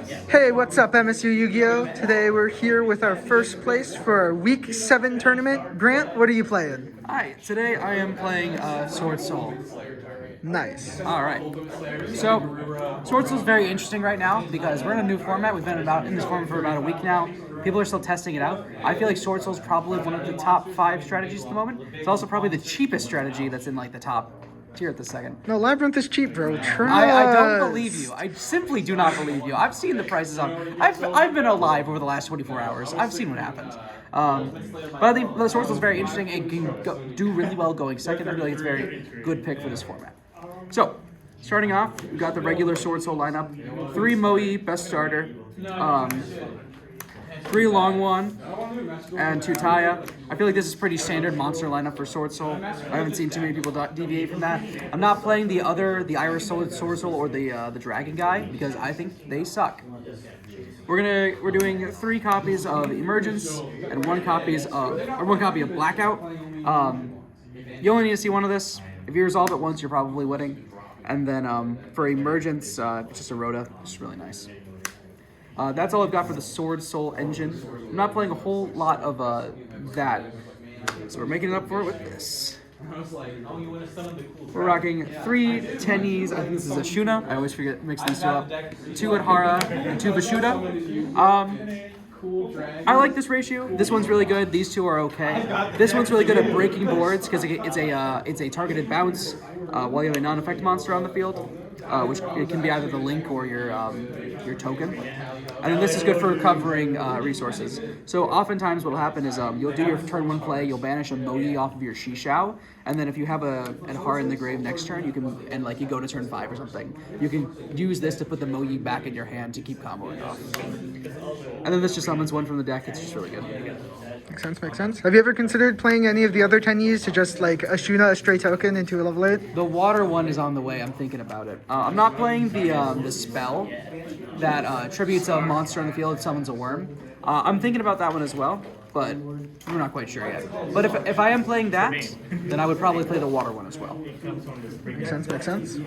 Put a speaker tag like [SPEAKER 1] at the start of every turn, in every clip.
[SPEAKER 1] Hey, what's up, MSU Yu-Gi-Oh! Today we're here with our first place for our Week 7 tournament. Grant, what are you playing?
[SPEAKER 2] Hi, today I am playing Swordsoul.
[SPEAKER 1] Nice.
[SPEAKER 2] Alright, so Swordsoul is very interesting right now because we're in a new format. We've been in this format for about a week now. People are still testing it out. I feel like Swordsoul is probably one of the top 5 strategies at the moment. It's also probably the cheapest strategy that's in like the top tier at the second.
[SPEAKER 1] No, Labyrinth is cheap, bro. Trust.
[SPEAKER 2] I don't believe you. I simply do not believe you. I've seen the prices on. I've been alive over the last 24 hours. I've seen what happens. But I think the Swordsoul is very interesting. It can do really well going second. I feel like it's a very good pick for this format. So, starting off, we've got the regular Swordsoul lineup. 3 Moe, best starter. 3 Longwan, and 2 Taya. I feel like this is pretty standard monster lineup for Swordsoul. I haven't seen too many people deviate from that. I'm not playing the Iris Swordsoul or the Dragon guy because I think they suck. We're doing 3 copies of Emergence and 1 copy of Blackout. You only need to see one of this. If you resolve it once, you're probably winning. And then for Emergence, just a Rhoda, just really nice. That's all I've got for the Swordsoul engine. I'm not playing a whole lot of that, so we're making it up for it with this. We're rocking 3 Tennies. I think this is a Shuna. I always forget mix these 2 up. 2 Adhara and 2 Vashuda. I like this ratio. This one's really good. These 2 are okay. This one's really good at breaking boards because it's a targeted bounce while you have a non-effect monster on the field, which it can be either the link or your token. And then this is good for recovering resources. So oftentimes what will happen is you'll do your turn 1 play, you'll banish a Mogi off of your Shishao, and then if you have an Adhara in the grave next turn, you can, and like you go to turn 5 or something, you can use this to put the Mogi back in your hand to keep comboing off. And then this just summons 1 from the deck. It's just really good.
[SPEAKER 1] Makes sense, makes sense. Have you ever considered playing any of the other Tennies to just like a Shuna, a stray token into a level 8?
[SPEAKER 2] The water one is on the way. I'm thinking about it. I'm not playing the spell that tributes a monster on the field, summons a worm. I'm thinking about that one as well, but we're not quite sure yet. But if I am playing that, then I would probably play the water one as well.
[SPEAKER 1] Makes sense, makes sense.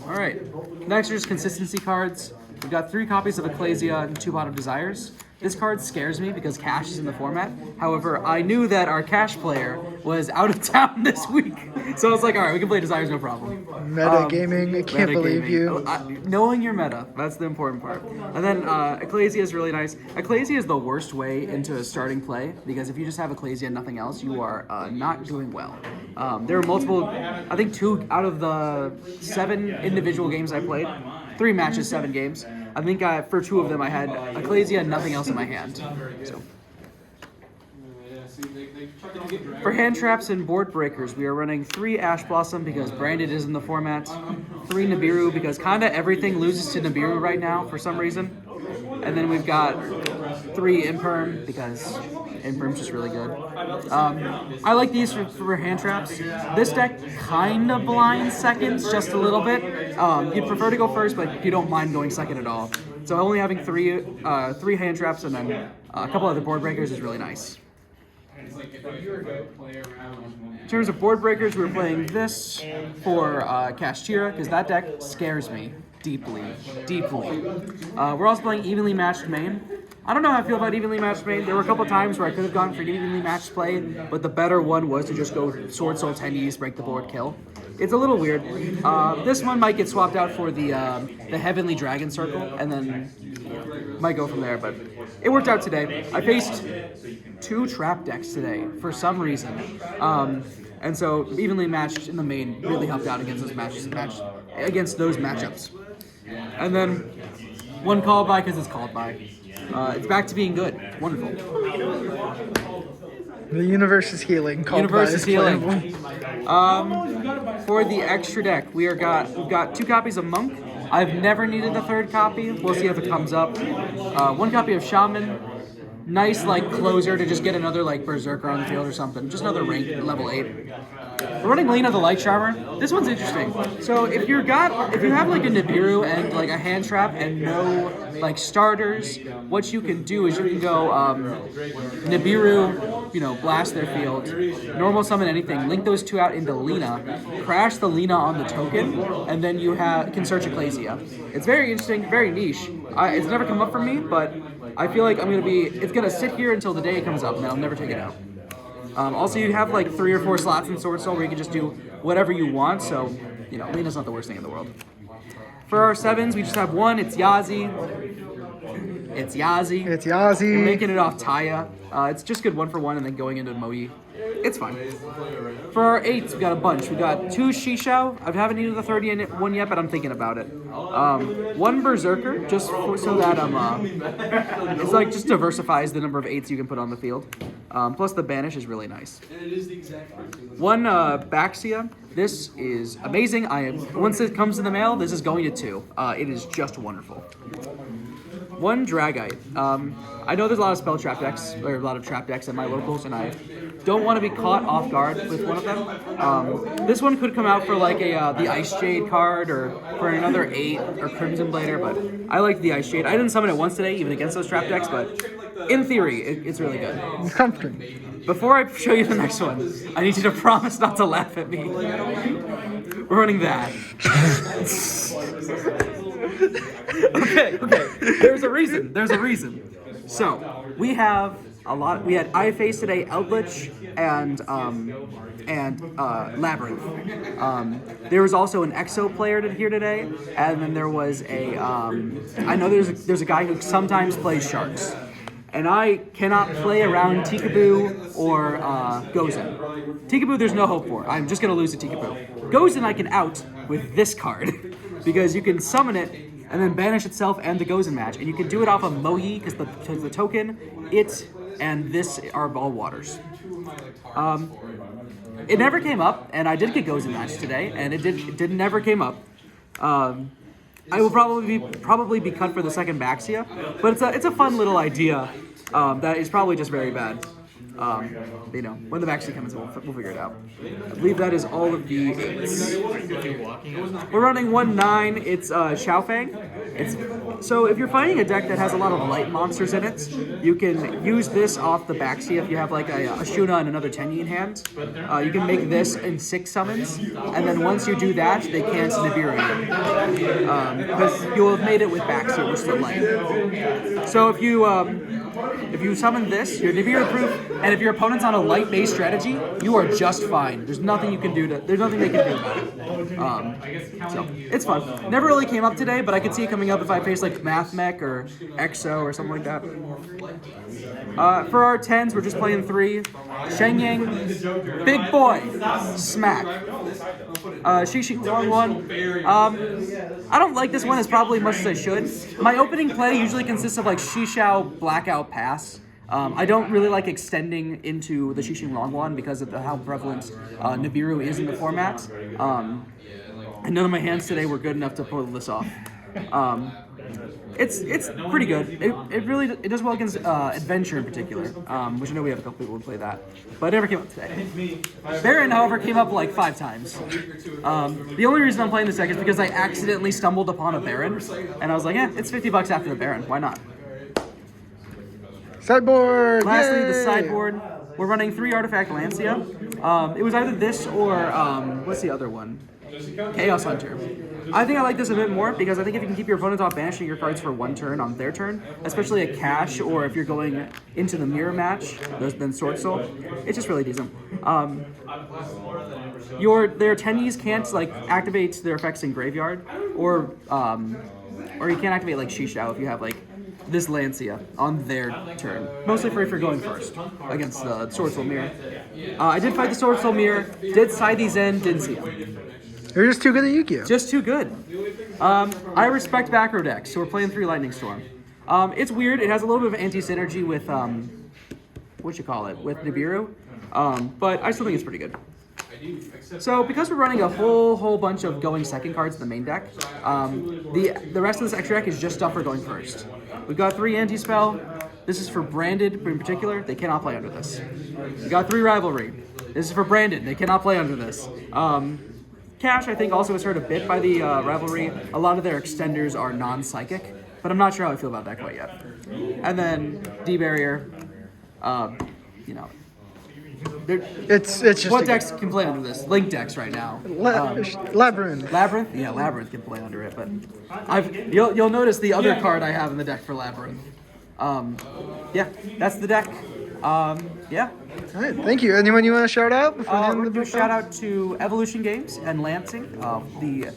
[SPEAKER 2] All right. Next are just consistency cards. We've got 3 copies of Ecclesia and 2 Pot of Desires. This card scares me because Cash is in the format. However, I knew that our Cash player was out of town this week. So I was like, all right, we can play Desires, no problem.
[SPEAKER 1] Meta gaming, I can't believe you.
[SPEAKER 2] Knowing your meta, that's the important part. And then Ecclesia is really nice. Ecclesia is the worst way into a starting play because if you just have Ecclesia and nothing else, you are not doing well. There were multiple, I think 2 out of the 7 individual games I played, 3 matches, 7 games. I think for 2 of them I had Ecclesia and nothing else in my hand. So. For hand traps and board breakers, we are running 3 Ash Blossom because Branded is in the format, 3 Nibiru because kinda everything loses to Nibiru right now for some reason, and then we've got 3 Imperm because Imperm's just really good. I like these for hand traps. This deck kinda blinds seconds just a little bit. You'd prefer to go first, but you don't mind going second at all. So only having 3 hand traps and then a couple other board breakers is really nice. In terms of board breakers, we're playing this for Kashtira because that deck scares me deeply, deeply. We're also playing Evenly Matched Main. I don't know how I feel about Evenly Matched Main. There were a couple times where I could have gone for Evenly Matched play, but the better one was to just go Swordsoul 10Es, break the board, kill. It's a little weird. This one might get swapped out for the Heavenly Dragon Circle, and then might go from there, but it worked out today. I faced 2 trap decks today for some reason, and so Evenly Matched in the main really helped out against those matchups. And then 1 call by because it's called by. It's back to being good. Wonderful.
[SPEAKER 1] The universe is healing.
[SPEAKER 2] Universe is healing. For the extra deck, we've got 2 copies of Monk. I've never needed a 3rd copy. We'll see if it comes up. 1 copy of Shaman. Nice like closer to just get another like Berserker on the field or something. Just another rank level 8. We're running Lena the Light Charmer. This one's interesting. So if you have like a Nibiru and like a hand trap and no like starters, what you can do is you can go Nibiru, blast their field, normal summon anything, link those 2 out into Lena, crash the Lena on the token, and then you can search Ecclesia. It's very interesting, very niche. It's never come up for me, but I feel like it's gonna sit here until the day it comes up, and I'll never take it out. Also, you have like 3 or 4 slots in Swordsoul where you can just do whatever you want, so, Lena's not the worst thing in the world. For our 7s, we just have one, it's Yazi. It's Yazi.
[SPEAKER 1] It's Yazi.
[SPEAKER 2] You're making it off Taya. It's just good 1-for-1 and then going into Moe. It's fine. For our 8s, we got a bunch. We got 2 Shishao. I haven't needed the 30 one yet, but I'm thinking about it. 1 Berserker, so that it's like just diversifies the number of 8s you can put on the field. Plus the banish is really nice. 1 Baxia. This is amazing. Once it comes in the mail, this is going to 2. It is just wonderful. 1 Dragite. I know there's a lot of spell trap decks, or a lot of trap decks at my locals, and I don't want to be caught off guard with one of them. This one could come out for like the Ice Jade card, or for another 8, or Crimson Blader, but I like the Ice Jade. I didn't summon it once today, even against those trap decks, but in theory, it's really good.
[SPEAKER 1] It's comforting.
[SPEAKER 2] Before I show you the next one, I need you to promise not to laugh at me. We're running that. Okay. There's a reason. So, we have a lot. We had iFace today, Eldritch, and Labyrinth. There was also an Exo player here today, and then there was a. I know there's a guy who sometimes plays Sharks. And I cannot play around Tikaboo or Gozen. Tikaboo, there's no hope for. I'm just going to lose to Tikaboo. Gozen, I can out with this card. Because you can summon it and then banish itself and the Gozen match. And you can do it off of Moe, because the token, it, and this are all waters. It never came up, and I did get Gozen match today, and it never came up. I will probably be cut for the second Baxia, but it's a fun little idea that is probably just very bad. When the Baxia comes in, we'll figure it out. I believe that is all of the 8s. We're running 1-9. It's Xiaofang. So if you're fighting a deck that has a lot of light monsters in it, you can use this off the Baxia if you have like a Shuna and another Tenyi in hand. You can make this in 6 summons, and then once you do that, they can't Nibiru you. Because you'll have made it with Baxia, which is the light. So if you summon this, you're Nibiru proof, and if your opponent's on a light-based strategy, you are just fine. There's nothing they can do about it. So it's fun. Never really came up today, but I could see it coming up if I face like Math Mech or Exo or something like that. For our 10s, we're just playing 3. Shenyang, big boy, smack. Shishi, long one. I don't like this one as probably much as I should. My opening play usually consists of like Shishao, Blackout, Pass. I don't really like extending into the Xixing Longwan because of how prevalent Nibiru is in the format. And none of my hands today were good enough to pull this off. It's pretty good. It does well against Adventure in particular, which I know we have a couple people who play that, but it never came up today. Baron, however, came up like 5 times. The only reason I'm playing this deck is because I accidentally stumbled upon a Baron, and I was like, it's $50 after the Baron, why not?
[SPEAKER 1] Sideboard!
[SPEAKER 2] Lastly,
[SPEAKER 1] Yay!
[SPEAKER 2] the sideboard. We're running 3 Artifact Lancia. It was either this or, what's the other one? Chaos Hunter. I think I like this a bit more because I think if you can keep your opponents off banishing your cards for 1 turn on their turn, especially a Cash or if you're going into the mirror match, then Swordsoul, it's just really decent. Their Tenyis can't like activate their effects in graveyard, or you can't activate like Shishao if you have like this Lancia on their turn. Mostly for if you're going first against the Swordsoul Mirror. I did fight the Swordsoul Mirror, did side these in, didn't see him.
[SPEAKER 1] You're just too good at Yu-Gi-Oh!
[SPEAKER 2] Just too good. I respect backrow decks, so we're playing 3 Lightning Storm. It's weird, it has a little bit of anti-synergy with, with Nibiru, but I still think it's pretty good. So because we're running a whole bunch of going second cards in the main deck, the rest of this extra deck is just stuff for going first. We've got 3 anti-spell. This is for Branded in particular. They cannot play under this. We got 3 Rivalry. This is for Branded. They cannot play under this. Cash, I think, also is hurt a bit by the Rivalry. A lot of their extenders are non-psychic, but I'm not sure how I feel about that quite yet. And then D-Barrier,
[SPEAKER 1] It's just
[SPEAKER 2] What
[SPEAKER 1] a
[SPEAKER 2] decks can play under this? Link decks right now.
[SPEAKER 1] Labyrinth.
[SPEAKER 2] Labyrinth? Yeah, Labyrinth can play under it, but you'll notice the other card I have in the deck for Labyrinth. Yeah, that's the deck. Yeah.
[SPEAKER 1] All right, thank you. Anyone you want to shout out before the end
[SPEAKER 2] We're
[SPEAKER 1] of the
[SPEAKER 2] going to do a shout out to Evolution Games and Lansing, the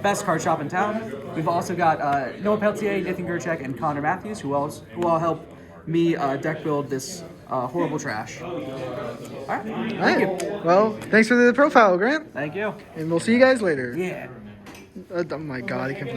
[SPEAKER 2] best card shop in town. We've also got Noah Peltier, Nathan Gerchek, and Connor Matthews, who all help me deck build this horrible trash. All right.
[SPEAKER 1] All
[SPEAKER 2] Thank you.
[SPEAKER 1] right. Well, thanks for the profile, Grant.
[SPEAKER 2] Thank you.
[SPEAKER 1] And we'll see you guys later.
[SPEAKER 2] Yeah.
[SPEAKER 1] Oh my God, I can't believe